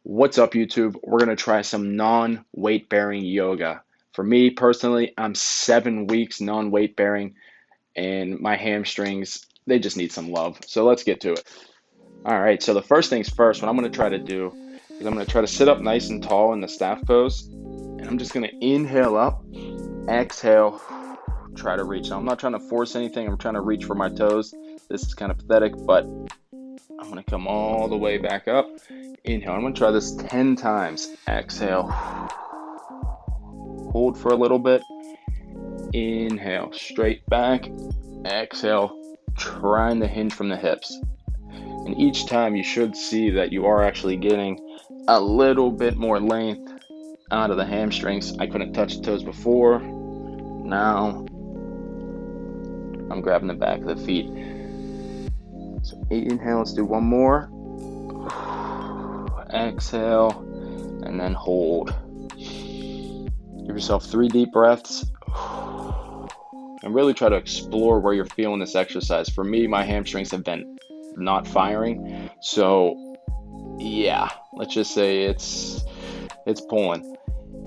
What's up, YouTube? We're going to try some non-weight bearing yoga. For me personally, I'm 7 weeks non-weight bearing and my hamstrings, they just need some love. So let's get to it. All right, so the first things first, what I'm going to try to do is I'm going to try to sit up nice and tall in the staff pose. And I'm just going to inhale up, exhale, try to reach. Now, I'm not trying to force anything. I'm trying to reach for my toes. This is kind of pathetic, but I'm going to come all the way back up. Inhale. I'm going to try this 10 times. Exhale. Hold for a little bit. Inhale. Straight back. Exhale. Trying to hinge from the hips. And each time you should see that you are actually getting a little bit more length out of the hamstrings. I couldn't touch the toes before. Now I'm grabbing the back of the feet. So inhale. Let's do one more. Exhale, and then hold. Give yourself 3 deep breaths, and really try to explore where you're feeling this exercise. For me, my hamstrings have been not firing, so yeah, let's just say it's pulling.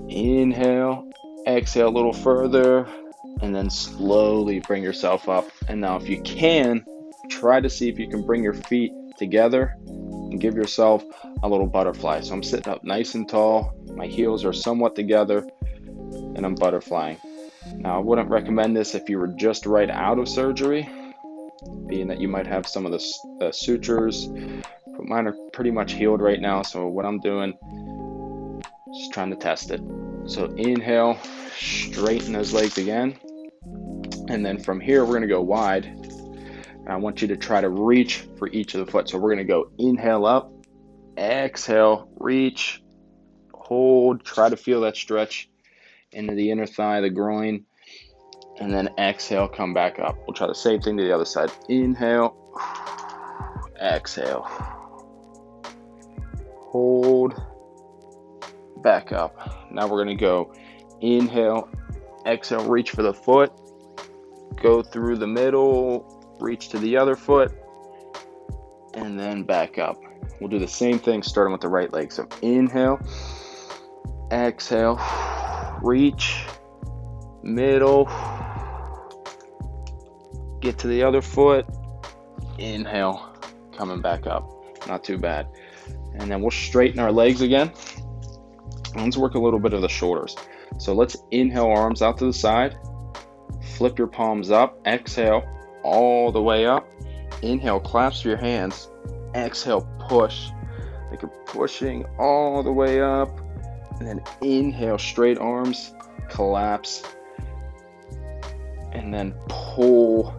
Inhale, exhale a little further, and then slowly bring yourself up. And now if you can, try to see if you can bring your feet together and give yourself a little butterfly. So I'm sitting up nice and tall, my heels are somewhat together, and I'm butterflying. Now I wouldn't recommend this if you were just right out of surgery, being that you might have some of the sutures, but mine are pretty much healed right now. So what I'm doing, just trying to test it. So inhale, straighten those legs again, and then from here we're going to go wide. I want you to try to reach for each of the foot. So we're going to go inhale up, exhale, reach, hold, try to feel that stretch into the inner thigh, the groin, and then exhale, come back up. We'll try the same thing to the other side. Inhale, exhale, hold, back up. Now we're going to go inhale, exhale, reach for the foot, go through the middle, reach to the other foot, and then back up. We'll do the same thing starting with the right leg. So inhale, exhale, reach, middle, get to the other foot, inhale, coming back up. Not too bad. And then we'll straighten our legs again. Let's work a little bit of the shoulders. So let's inhale, arms out to the side, flip your palms up, exhale, all the way up. Inhale, clasp your hands. Exhale, push. Like you're pushing all the way up. And then inhale, straight arms, collapse. And then pull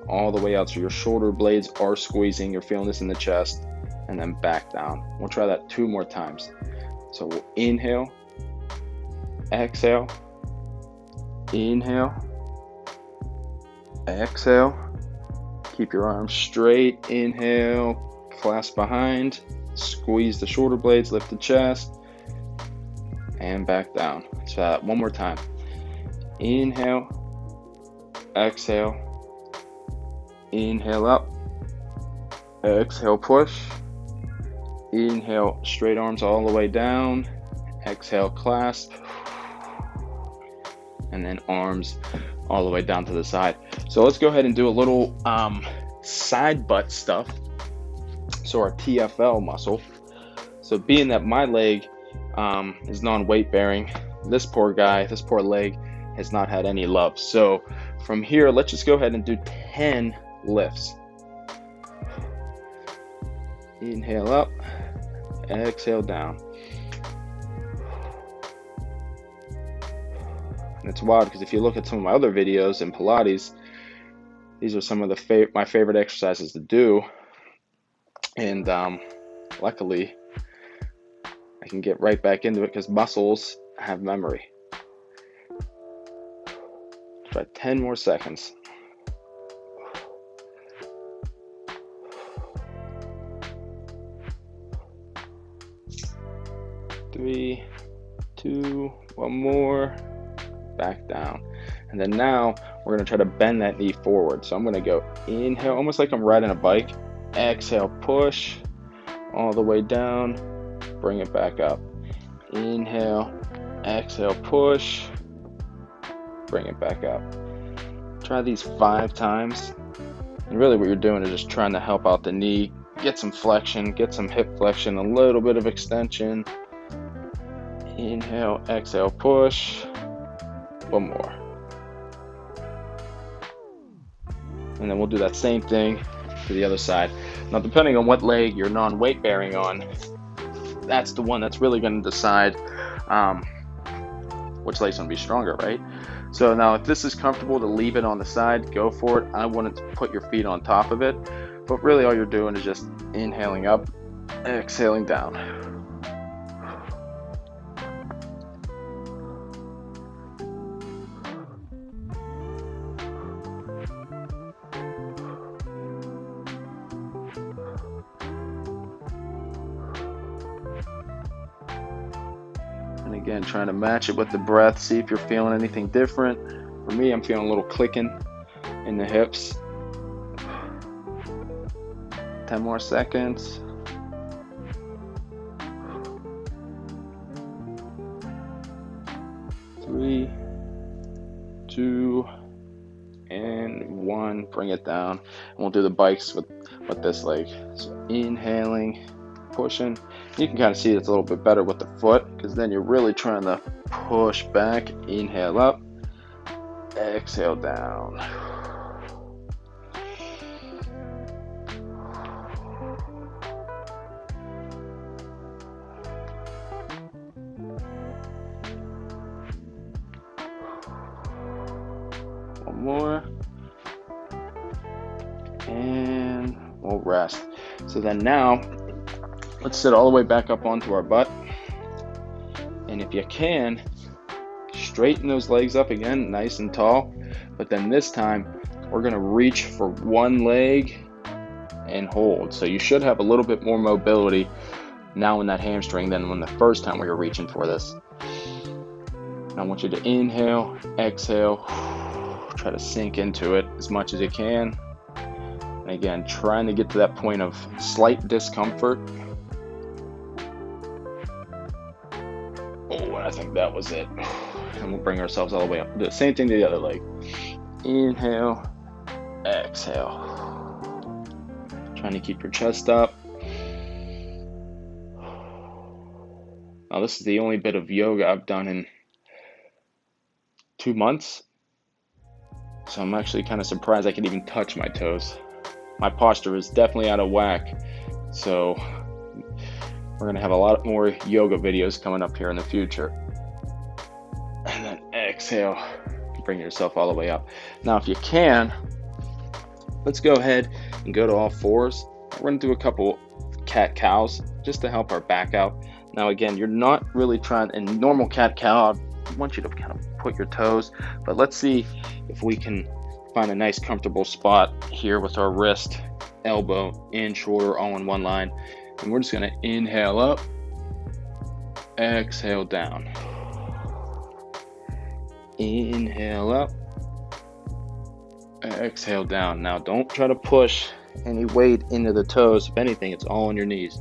all the way out. So your shoulder blades are squeezing. You're feeling this in the chest. And then back down. We'll try that 2 more times. So we'll inhale, exhale, inhale, exhale. Keep your arms straight. Inhale, clasp behind, squeeze the shoulder blades, lift the chest, and back down. So that one more time. Inhale, exhale, inhale up, exhale, push, inhale, straight arms all the way down, exhale, clasp, and then arms all the way down to the side. So let's go ahead and do a little side butt stuff. So our TFL muscle. So being that my leg is non-weight bearing, this poor leg has not had any love. So from here, let's just go ahead and do 10 lifts. Inhale up, exhale down. And it's wild because if you look at some of my other videos in Pilates, these are some of my favorite exercises to do. And luckily, I can get right back into it because muscles have memory. Try 10 more seconds. Three, two, one more. Back down. And then now we're going to try to bend that knee forward. So I'm going to go inhale, almost like I'm riding a bike. Exhale, push all the way down. bring it back up. Inhale, exhale, push, bring it back up. Try these 5 times. And really what you're doing is just trying to help out the knee, get some flexion, get some hip flexion, a little bit of extension. Inhale, exhale, push. One more. And then we'll do that same thing to the other side. Now, depending on what leg you're non-weight bearing on, that's the one that's really going to decide which leg's going to be stronger, right? So now if this is comfortable to leave it on the side, go for it. I wouldn't put your feet on top of it, but really all you're doing is just inhaling up, exhaling down. And again, trying to match it with the breath, see if you're feeling anything different. For me, I'm feeling a little clicking in the hips. 10 more seconds. 3, 2, and 1. Bring it down. And we'll do the bikes with this leg. So inhaling, pushing. You can kind of see it's a little bit better with the foot, because then you're really trying to push back. Inhale up, exhale down. One more, and we'll rest. So then now let's sit all the way back up onto our butt, and if you can, straighten those legs up again, nice and tall. But then this time we're going to reach for one leg and hold. So you should have a little bit more mobility now in that hamstring than when the first time we were reaching for this. And I want you to inhale, exhale, try to sink into it as much as you can. And again, trying to get to that point of slight discomfort. Oh, I think that was it. And we'll bring ourselves all the way up. Do the same thing to the other leg. Inhale, exhale. Trying to keep your chest up. Now, this is the only bit of yoga I've done in 2 months. So I'm actually kind of surprised I can even touch my toes. My posture is definitely out of whack. So we're going to have a lot more yoga videos coming up here in the future. And then exhale, bring yourself all the way up. Now, if you can, let's go ahead and go to all fours. We're going to do a couple cat-cows just to help our back out. Now, again, you're not really trying, in normal cat-cow, I want you to kind of put your toes, but let's see if we can find a nice comfortable spot here with our wrist, elbow, and shoulder all in one line. And we're just going to inhale up, exhale down. Inhale up, exhale down. Now don't try to push any weight into the toes. If anything, it's all on your knees.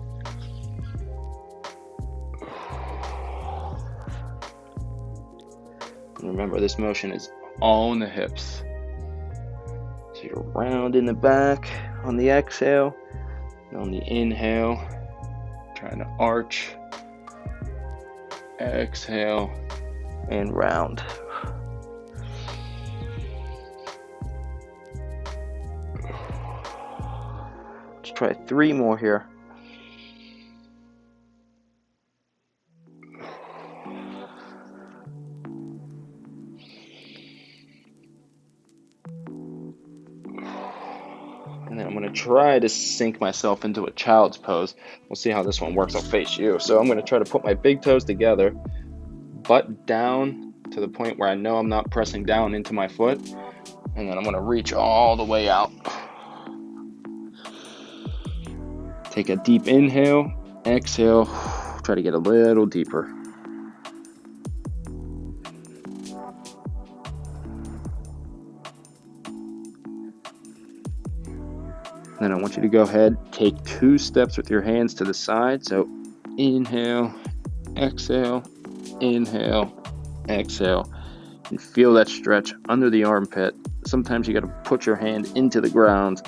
And remember, this motion is all in the hips. So you're round in the back on the exhale, and on the inhale, trying to arch, exhale, and round. Let's try 3 more here. And then I'm going to try to sink myself into a child's pose. We'll see how this one works. I'll face you. So I'm going to try to put my big toes together, butt down to the point where I know I'm not pressing down into my foot. And then I'm going to reach all the way out. Take a deep inhale, exhale, try to get a little deeper. Then I want you to go ahead, take 2 steps with your hands to the side. So Inhale, exhale, inhale, exhale. You feel that stretch under the armpit. Sometimes you got to put your hand into the ground.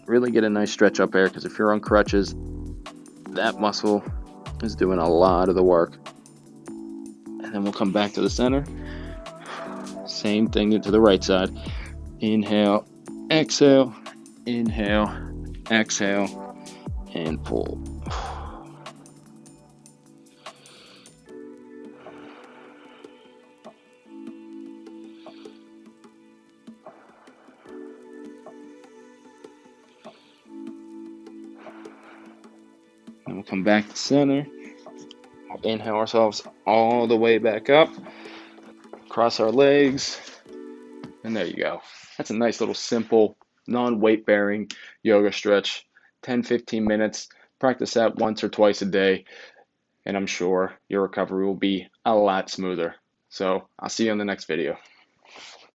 Really get a nice stretch up there, because if you're on crutches, that muscle is doing a lot of the work. And then we'll come back to the center. Same thing to the right side. Inhale, exhale, inhale, exhale, and pull. And we'll come back to center. We'll inhale ourselves all the way back up. Cross our legs. And there you go. That's a nice little simple, non-weight bearing yoga stretch. 10-15 minutes. Practice that once or twice a day, and I'm sure your recovery will be a lot smoother. So I'll see you on the next video.